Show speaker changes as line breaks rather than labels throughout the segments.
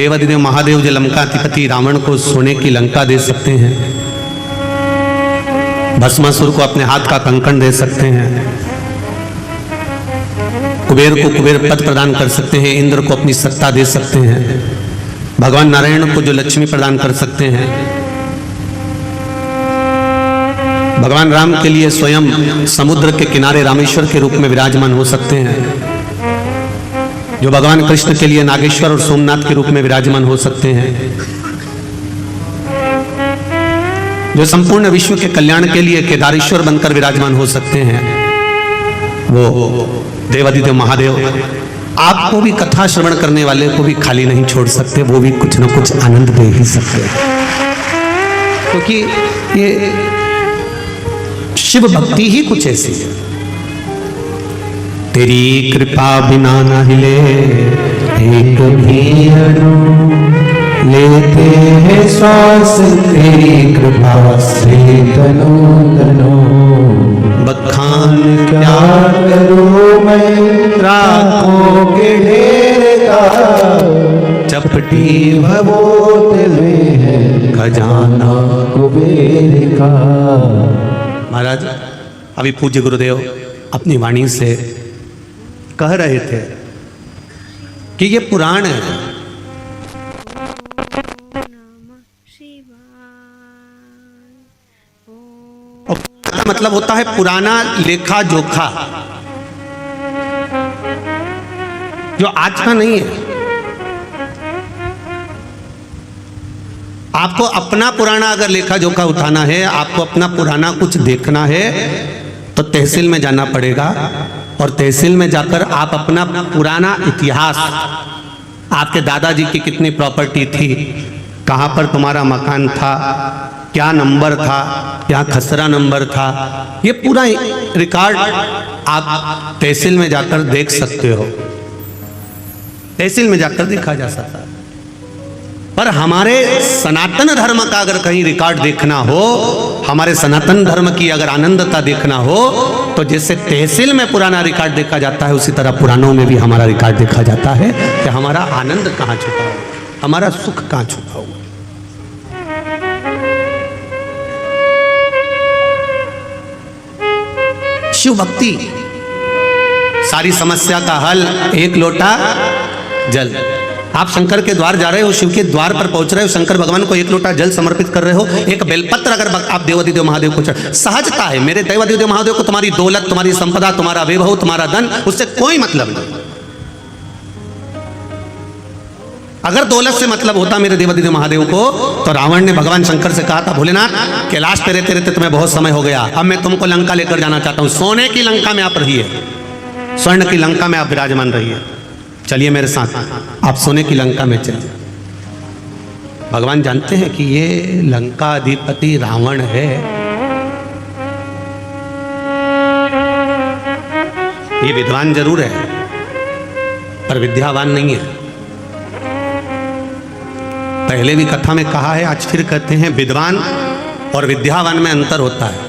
देवादिदेव महादेव जो लंकाधिपति रावण को सोने की लंका दे सकते हैं, भस्मासुर को अपने हाथ का कंकण दे सकते हैं, कुबेर को कुबेर पद प्रदान कर सकते हैं, इंद्र को अपनी सत्ता दे सकते हैं, भगवान नारायण को जो लक्ष्मी प्रदान कर सकते हैं, भगवान राम के लिए स्वयं समुद्र के किनारे रामेश्वर के रूप में विराजमान हो सकते हैं, जो भगवान कृष्ण के लिए नागेश्वर और सोमनाथ के रूप में विराजमान हो सकते हैं, जो संपूर्ण विश्व के कल्याण के लिए केदारेश्वर बनकर विराजमान हो सकते हैं, वो देवादिदेव महादेव आपको भी कथा श्रवण करने वाले को भी खाली नहीं छोड़ सकते, वो भी कुछ न कुछ आनंद दे ही सकते हैं, क्योंकि ये शिव भक्ति ही कुछ ऐसी है। तेरी कृपा बिना न हिले एक भी अणु, लेते हैं श्वास तेरी कृपा से तनो तनो, बखान क्या करूं मैं राखों के ढेर का, चपटी भवोत में है खजाना कुबेर का। महाराज अभी पूज्य गुरुदेव अपनी वाणी से कह रहे थे कि ये पुराण है, और मतलब होता है पुराना लेखा जोखा, जो आज का नहीं है। आपको अपना पुराना अगर लेखा जोखा उठाना है, आपको अपना पुराना कुछ देखना है, तो तहसील में जाना पड़ेगा, और तहसील में जाकर आप अपना पुराना इतिहास, आपके दादाजी की कितनी प्रॉपर्टी थी, कहाँ पर तुम्हारा मकान था, क्या नंबर था, क्या खसरा नंबर था, ये पूरा रिकॉर्ड आप तहसील में जाकर देख सकते हो, तहसील में जाकर देखा जा सकता है। पर हमारे सनातन धर्म का अगर कहीं रिकॉर्ड देखना हो, हमारे सनातन धर्म की अगर आनंदता देखना हो, तो जैसे तहसील में पुराना रिकॉर्ड देखा जाता है, उसी तरह पुराणों में भी हमारा रिकॉर्ड देखा जाता है कि हमारा आनंद कहाँ छुपा हुआ, हमारा सुख कहाँ छुपा हुआ। शिव भक्ति सारी समस्या का हल, एक लोटा जल। आप शंकर के द्वार जा रहे हो, शिव के द्वार पर पहुंच रहे हो, शंकर भगवान को एक लोटा जल समर्पित कर रहे हो, एक बेलपत्र अगर आप देवादिदेव महादेव को सहजता है, मेरे देवादिदेव महादेव को तुम्हारी दौलत, तुम्हारी संपदा, तुम्हारा वैभव, तुम्हारा धन, उससे कोई मतलब नहीं। अगर दौलत से मतलब होता मेरे देवादिदेव महादेव को, तो रावण ने भगवान शंकर से कहा था, भोलेनाथ कैलाश पे रहते रहते तुम्हें बहुत समय हो गया, अब मैं तुमको लंका लेकर जाना चाहता हूं, सोने की लंका में आप रहिए, स्वर्ण की लंका में आप विराजमान रहिए, चलिए मेरे साथ, आप सोने की लंका में चलिए। भगवान जानते हैं कि ये लंका अधिपति रावण है, ये विद्वान जरूर है पर विद्यावान नहीं है। पहले भी कथा में कहा है, आज फिर कहते हैं, विद्वान और विद्यावान में अंतर होता है।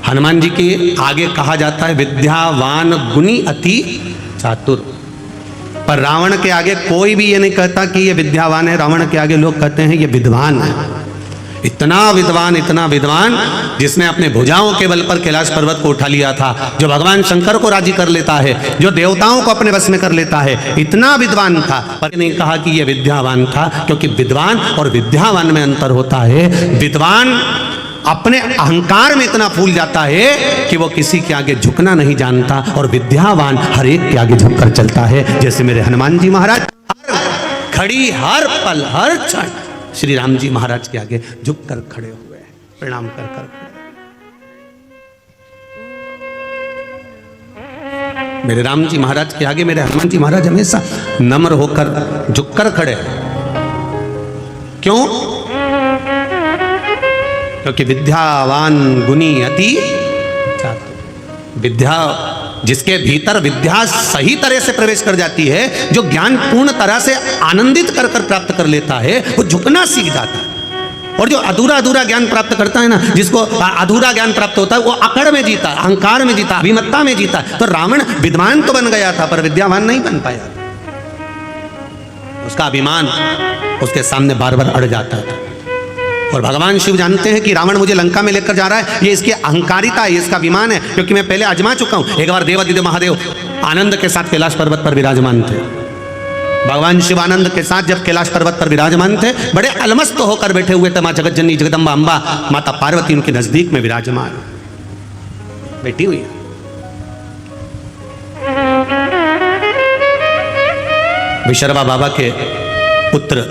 हनुमान जी के आगे कहा जाता है विद्यावान गुणी अति चातुर, पर रावण के आगे कोई भी ये नहीं कहता कि ये विद्यावान है, रावण के आगे लोग कहते हैं ये विद्वान है। इतना विद्वान जिसने अपने भुजाओं के बल पर कैलाश पर्वत को उठा लिया था, जो भगवान शंकर को राजी कर लेता है, जो देवताओं को अपने वश में कर लेता है, इतना विद्वान था, पर नहीं कहा कि ये विद्यावान था, क्योंकि विद्वान और विद्यावान में अंतर होता है। विद्वान अपने अहंकार में इतना फूल जाता है कि वो किसी के आगे झुकना नहीं जानता, और विद्यावान हर एक के आगे झुककर चलता है। जैसे मेरे हनुमान जी महाराज हर घड़ी, हर पल, हर क्षण श्री राम जी महाराज के आगे झुककर खड़े हुए, प्रणाम कर कर। मेरे राम जी महाराज के आगे मेरे हनुमान जी महाराज हमेशा नम्र होकर झुककर खड़े। क्यों? क्योंकि विद्यावान गुणी अति चातुर। विद्या जिसके भीतर विद्या सही तरह से प्रवेश कर जाती है, जो ज्ञान पूर्ण तरह से आनंदित कर कर प्राप्त कर लेता है, वो झुकना सीख जाता है। और जो अधूरा ज्ञान प्राप्त करता है ना, जिसको अधूरा ज्ञान प्राप्त होता है, वो अकड़ में जीता, अहंकार में जीता, अभिमत्ता में जीता। तो रावण विद्वान तो बन गया था पर विद्यावान नहीं बन पाया। उसका अभिमान उसके सामने बार बार अड़ जाता था। और भगवान शिव जानते हैं कि रावण मुझे लंका में लेकर जा रहा है, ये इसकी अहंकारिता है, ये इसका अभिमान है, क्योंकि मैं पहले आजमा चुका हूं। एक बार देवादिदेव महादेव आनंद के साथ कैलाश पर्वत पर विराजमान थे। भगवान शिवानंद के साथ जब कैलाश पर्वत पर विराजमान थे, बड़े अलमस्त होकर बैठे हुए थे। माँ जगतजननी जगदम्बा अम्बा माता पार्वती उनके नजदीक में विराजमान बैठी हुई है। विशर्वा बाबा के पुत्र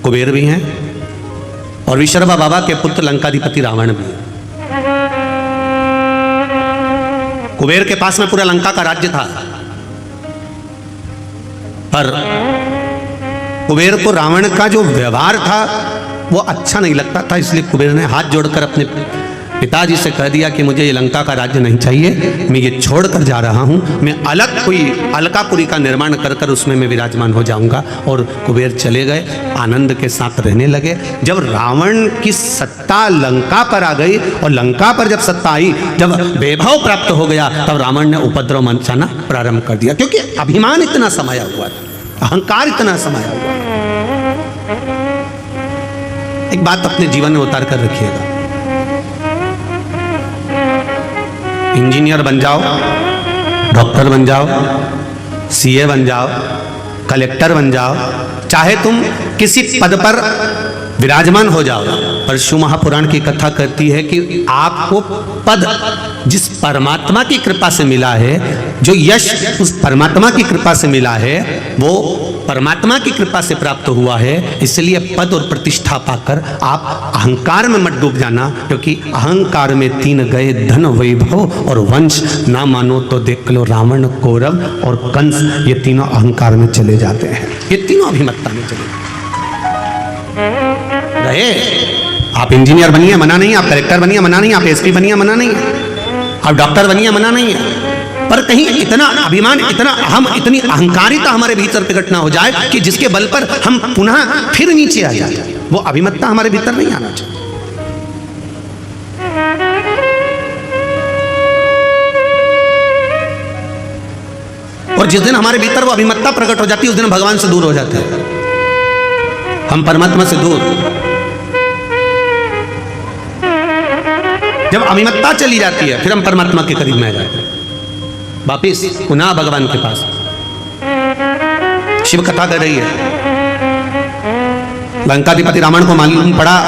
कुबेर भी हैं और विशर्वा बाबा के पुत्र लंकाधिपति रावण भी हैं। कुबेर के पास में पूरा लंका का राज्य था, पर कुबेर को रावण का जो व्यवहार था वो अच्छा नहीं लगता था, इसलिए कुबेर ने हाथ जोड़कर अपने पिताजी से कह दिया कि मुझे ये लंका का राज्य नहीं चाहिए, मैं ये छोड़कर जा रहा हूँ, मैं अलग कोई अलकापुरी का निर्माण कर कर उसमें मैं विराजमान हो जाऊंगा। और कुबेर चले गए, आनंद के साथ रहने लगे। जब रावण की सत्ता लंका पर आ गई और लंका पर जब सत्ता आई, जब वैभव प्राप्त हो गया, तब रावण ने उपद्रव मचाना प्रारंभ कर दिया, क्योंकि अभिमान इतना समाया हुआ था, अहंकार इतना समाया हुआ। एक बात अपने जीवन में उतार कर रखिएगा, इंजीनियर बन जाओ, डॉक्टर बन जाओ, सीए बन जाओ, कलेक्टर बन जाओ, चाहे तुम किसी पद पर विराजमान हो जाओ, पर शिव महापुराण की कथा कहती है कि आपको पद जिस परमात्मा की कृपा से मिला है, जो यश उस परमात्मा की कृपा से मिला है, वो परमात्मा की कृपा से प्राप्त हुआ है। इसलिए पद और प्रतिष्ठा पाकर आप अहंकार में मत डूब जाना, क्योंकि अहंकार में तीन गए, धन वैभव और वंश। ना मानो तो देख लो रावण, कौरव और कंस, ये तीनों अहंकार में चले जाते हैं, ये तीनों अभिमत्ता में चले रहे। आप इंजीनियर बनिए, मना नहीं, आप कलेक्टर बनिए, मना नहीं, आप एसपी बनिए, मना नहीं, आप डॉक्टर बनिए, मना नहीं है, पर कहीं इतना अभिमान, इतना अहम, इतनी अहंकारिता हमारे भीतर प्रकट ना हो जाए कि जिसके बल पर हम पुनः फिर नीचे आ जाए। वो अभिमत्ता हमारे भीतर नहीं आना चाहिए। और जिस दिन हमारे भीतर वो अभिमत्ता प्रकट हो जाती है, उस दिन भगवान से दूर हो जाते हैं, हम परमात्मा से दूर। जब अभिमत्ता चली जाती है, फिर हम परमात्मा के करीब में आ जाते हैं, वापिस पुनः भगवान के पास। शिव कथा कर रही है, लंकाधिपति रावण को मालूम पड़ा,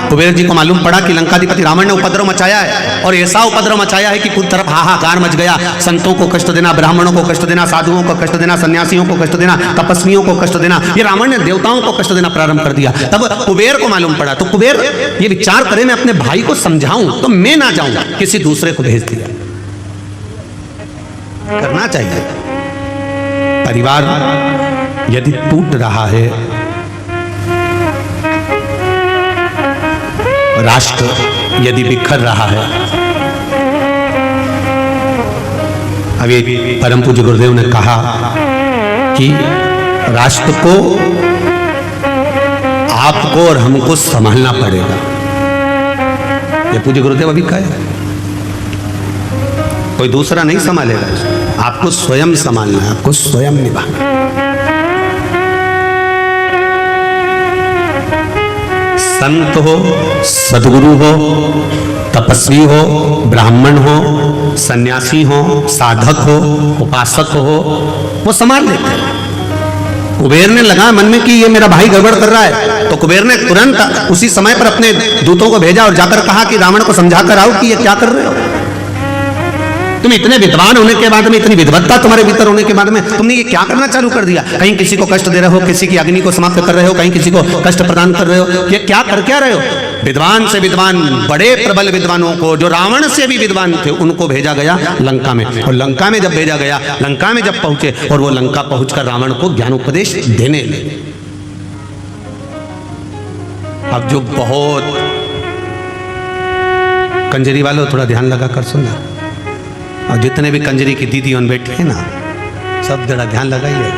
कुबेर जी को मालूम पड़ा कि लंकाधिपति रावण ने उपद्रव मचाया है, और ऐसा उपद्रव मचाया है कि कुछ तरफ हाहाकार मच गया। संतों को कष्ट देना, ब्राह्मणों को कष्ट देना, साधुओं को कष्ट देना, सन्यासियों को कष्ट देना, तपस्वियों को कष्ट देना, ये रावण ने देवताओं को कष्ट देना प्रारंभ कर दिया। तब कुबेर को मालूम पड़ा, तो कुबेर ये विचार करे, मैं अपने भाई को समझाऊं तो मैं ना जाऊं, किसी दूसरे को भेज दिया। करना चाहिए। परिवार यदि टूट रहा है, राष्ट्र यदि बिखर रहा है, अभी परम पूज्य गुरुदेव ने कहा कि राष्ट्र को आपको और हमको संभालना पड़ेगा। ये पूज्य गुरुदेव अभी कहे, कोई दूसरा नहीं संभालेगा, आपको स्वयं संभालना है, आपको स्वयं निभाना। संत हो, सदगुरु हो, तपस्वी हो, ब्राह्मण हो, सन्यासी हो, साधक हो, उपासक हो, वो संभाल लेते हैं। कुबेर ने लगा मन में कि ये मेरा भाई गड़बड़ कर रहा है, तो कुबेर ने तुरंत उसी समय पर अपने दूतों को भेजा और जाकर कहा कि रावण को समझा कर आओ कि ये क्या कर रहे हो। तुम इतने विद्वान होने के बाद में, इतनी विद्वत्ता तुम्हारे भीतर होने के बाद में, तुमने ये क्या करना चालू कर दिया? कहीं किसी को कष्ट दे रहे हो, किसी की अग्नि को समाप्त कर रहे हो, कहीं किसी को कष्ट प्रदान कर रहे हो, ये क्या कर क्या रहे हो? विद्वान से विद्वान, बड़े प्रबल विद्वानों को, जो रावण से भी विद्वान थे, उनको भेजा गया लंका में। और लंका में जब भेजा गया, लंका में जब पहुंचे, और वो लंका पहुंचकर रावण को ज्ञानोपदेश देने लगे। अब जो बहुत कंजरी वालों, थोड़ा ध्यान लगा कर सुनना, और जितने भी कंजरी की दीदी उन बैठी है ना, सब जरा ध्यान लगाइएगा।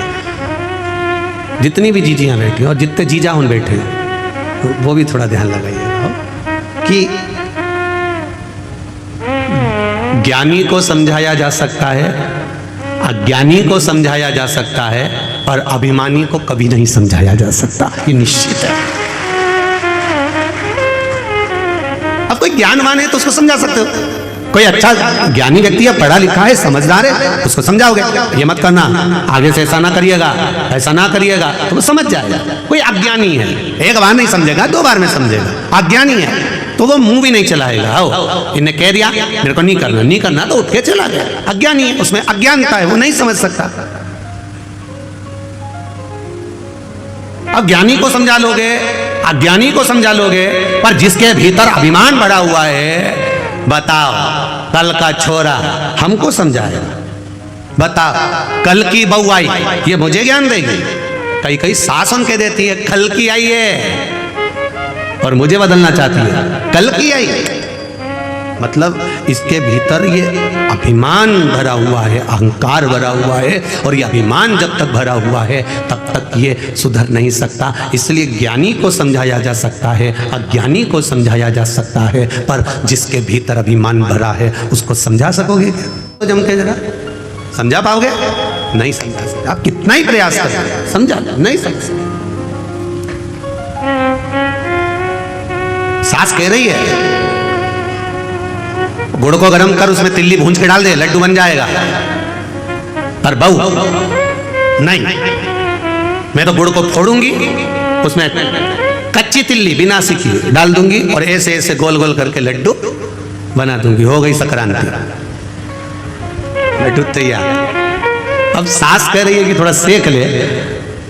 जितनी भी जीजियां बैठी और जितने जीजा उन बैठे हैं, वो भी थोड़ा ध्यान लगाइएगा कि ज्ञानी को समझाया जा सकता है, अज्ञानी को समझाया जा सकता है, पर अभिमानी को कभी नहीं समझाया जा सकता, ये निश्चित है। अब कोई ज्ञानवान है तो उसको समझा सकते हो, कोई अच्छा ज्ञानी व्यक्ति है, पढ़ा लिखा है, समझदार है, उसको समझाओगे ये मत करना, आगे से ऐसा ना करिएगा, ऐसा ना करिएगा, तो वो समझ जाएगा। कोई अज्ञानी है, एक बार नहीं समझेगा, 2 बार में समझेगा। अज्ञानी है तो वो मुंह भी नहीं चलाएगा। आओ इन्हें कह दिया मेरे को नहीं करना, नहीं करना तो उठ के चला गया। अज्ञानी है, उसमें अज्ञानता है, वो नहीं समझ सकता। अब ज्ञानी को समझा लोगे, अज्ञानी को समझा लोगे, पर जिसके भीतर अभिमान भरा हुआ है, बताओ कल का छोरा हमको समझाएगा, बताओ कल की बहू आई ये मुझे ज्ञान देगी। कई कई सास उनके देती है कल की आई है और मुझे बदलना चाहती है, कल की आई। मतलब इसके भीतर ये अभिमान भरा हुआ है, अहंकार भरा हुआ है, और ये अभिमान जब तक भरा हुआ है तब तक ये सुधर नहीं सकता। इसलिए ज्ञानी को समझाया जा सकता है, अज्ञानी को समझाया जा सकता है, पर जिसके भीतर अभिमान भरा है उसको समझा सकोगे तो जम के जरा समझा पाओगे? नहीं समझा सकते, आप कितना ही प्रयास करें समझा नहीं समझ सकते। सास कह रही है गुड़ को गर्म कर उसमें तिल्ली भूंज के डाल दे, लड्डू बन जाएगा, पर बहू नहीं, मैं तो गुड़ को फोड़ूंगी, उसमें कच्ची तिल्ली बिना सीखी डाल दूंगी और ऐसे ऐसे गोल गोल करके लड्डू बना दूंगी, हो गई संक्रांति, लड्डू तैयार। अब सास कह रही है कि थोड़ा सेक ले,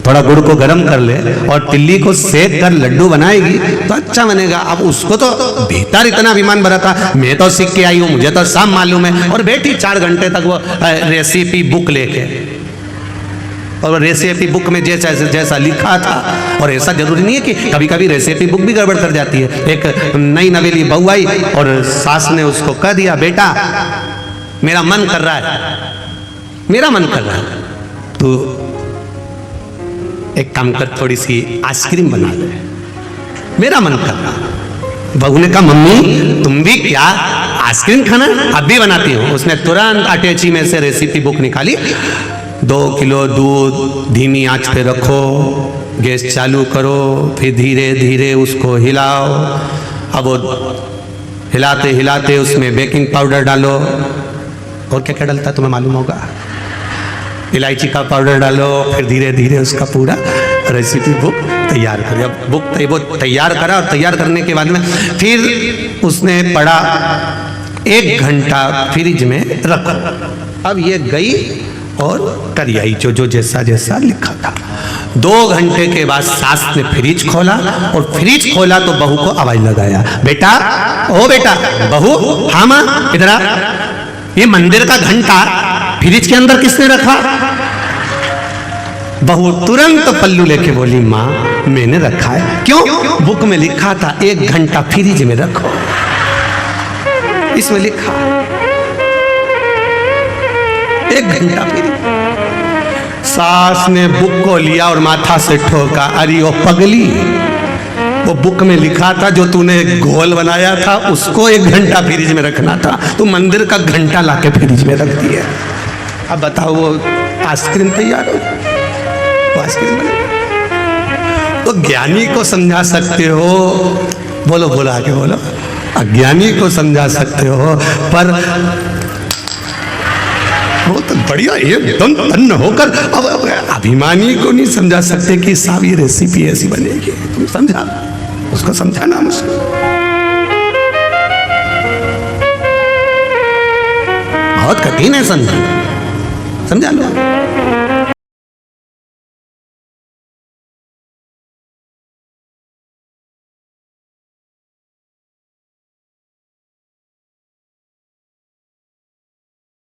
थोड़ा गुड़ को गर्म कर ले और तिल्ली को सेक कर लड्डू बनाएगी तो अच्छा बनेगा। अब उसको तो भीतर इतना अभिमान भरा था, मैं तो सीख के आई हूं, मुझे तो सब मालूम है, और बैठी 4 घंटे तक वो रेसिपी बुक लेके, और रेसिपी बुक में जैसा जैसा लिखा था, और ऐसा जरूरी नहीं है कि कभी कभी रेसिपी बुक भी गड़बड़ कर जाती है। एक नई नवेली बहू आई और सास ने उसको कह दिया बेटा मेरा मन कर रहा है, मेरा मन कर रहा है, तो एक काम कर थोड़ी सी आइसक्रीम बना ले, मेरा मन कर रहा। बहू ने कहा मम्मी तुम भी क्या आइसक्रीम खाना? अब भी बनाती हो। उसने तुरंत अटैची में से रेसिपी बुक निकाली, 2 किलो दूध धीमी आंच पे रखो, गैस चालू करो, फिर धीरे धीरे उसको हिलाओ। अब वो हिलाते हिलाते उसमें बेकिंग पाउडर डालो, और क्या क्या डलता तुम्हें मालूम होगा, इलायची का पाउडर डालो, फिर धीरे धीरे उसका पूरा रेसिपी बुक तैयार करो। अब बुक तैयार करा, और तैयार करने के बाद में फिर उसने पढ़ा 1 घंटा फ्रिज में रखो। अब ये गई और कर आई जो जैसा जैसा लिखा था। 2 घंटे के बाद सास ने फ्रिज खोला, और फ्रिज खोला तो बहू को आवाज लगाया, बेटा ओ बेटा, बहू हाँ मां इधर आ, ये मंदिर का घंटा फ्रिज के अंदर किसने रखा? बहू तुरंत पल्लू लेके बोली माँ मैंने रखा है। क्यों? बुक में लिखा था 1 घंटा फ्रिज में रखो, इसमें लिखा 1 घंटा फ्रिज। सास ने बुक को लिया और माथा से ठोका, अरे ओ पगली, वो बुक में लिखा था जो तूने घोल बनाया था उसको 1 घंटा फ्रिज में रखना था, तू मंदिर का घंटा लाके फ्रिज में रख दिया। अब बताओ वो आइसक्रीम तैयार हो, वो आइसक्रीम बनेगा। तो ज्ञानी को समझा सकते हो, बोलो बोलो आगे बोलो, अज्ञानी को समझा सकते हो, पर वो तो बढ़िया एकदम तन्न होकर अब अभिमानी को नहीं समझा सकते कि साहब ये रेसिपी ऐसी बनेगी। तुम समझा, उसको समझाना मुश्किल, बहुत कठिन है समझाना, समझा लो।